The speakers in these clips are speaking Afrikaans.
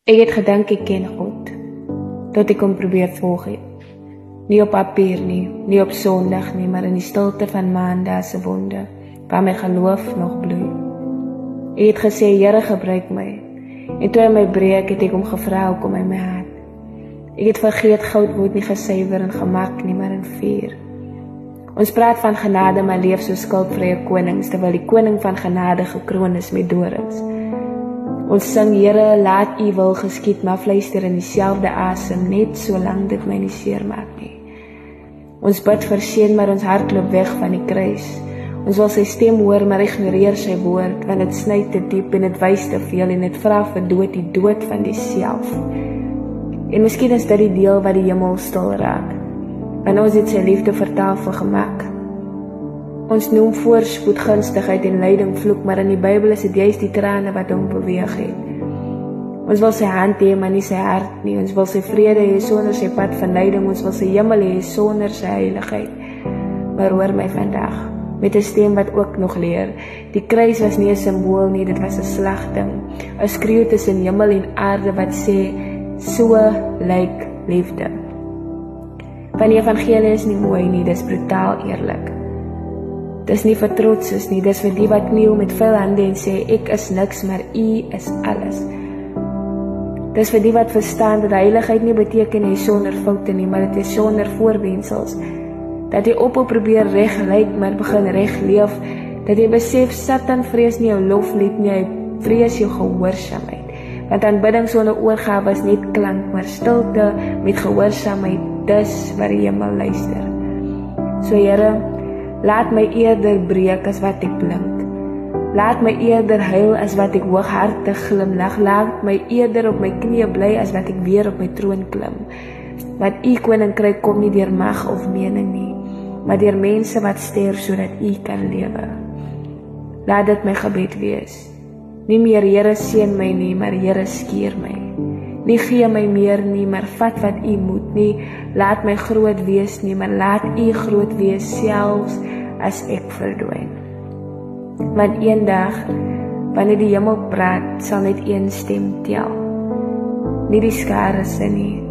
Ek het gedink ek ken God, tot ek hom probeer volg het. Nie op papier nie, nie op Sondag nie, maar in die stilte van Maandag se wonde, waar my geloof nog bloei. Ek het gesê, Here gebruik my, en toe hy my breek, het ek hom gevra hoekom hy my haat. Ek het vergeet, goud word nie gesuiwer in gemak nie, maar in vuur. Ons praat van genade, maar leef so skulpvrye konings, terwyl die koning van genade gekroon is met dorings. Ons sing, Here, laat U wil geskied, maar fluister in dieselfde asem, net solank dit my nie seer maak nie. Ons bid vir seën, maar ons hart loop weg van die kruis. Ons wil sy stem hoor, maar ignoreer sy woord, want dit sny te diep en dit wys te veel en dit vra vir dood, die dood van die self. En miskien is dit die deel wat die hemel stil raak, want ons het sy liefde vertaal vir gemak. Ons noem voorspoed, gunstigheid en lyding vloek, maar in die Bybel is dit juist die trane wat hom beweeg het. Ons wil sy hand hê, maar nie sy hart nie. Ons wil sy vrede hê sonder sy pad van lyding. Ons wil sy hemel hê sonder sy heiligheid. Maar hoor my vandag, met 'n stem wat ook nog leer. Die kruis was nie 'n simbool nie, dit was 'n slagting. 'n Skreeu tussen hemel en aarde wat sê, so lyk liefde. Van die evangelie is nie mooi nie, dis brutaal eerlik. Dis nie vir trotses nie, dis vir die wat kniel met veel hande en sê, ek is niks, maar U is alles. Dis vir die wat verstaan dat heiligheid nie beteken hy sonder foute nie, maar dit is sonder voorwendsels. Dat jy ophou probeer reg lyk, maar begin reg leef. Dat jy besef, Satan vrees nie jou loflied nie, hy vrees jou gehoorsaamheid. Want aanbidding sonder oorgawe is net klank, maar stilte met gehoorsaamheid, dis wat die hemel luister. So Here, laat my eerder breek as wat ek blink. Laat my eerder huil as wat ek hooghartig glimlag. Laat my eerder op my knieë bly as wat ek weer op my troon klim. Want U koninkryk kom nie deur mag of mening nie, maar deur mense wat sterf sodat U kan lewe. Laat dit my gebed wees. Nie meer Here seën my nie, maar Here skeer my. Nie gee my meer nie, maar vat wat U moet nie. Laat my groot wees nie, maar laat U groot wees selfs as ek verdwyn. Want eendag, wanneer die hemel praat, sal net een stem tel. Nie die skare se nie,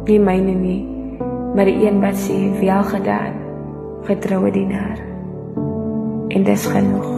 nie myne nie, maar die een wat sê, wel gedaan, getroue dienaar. En dis genoeg.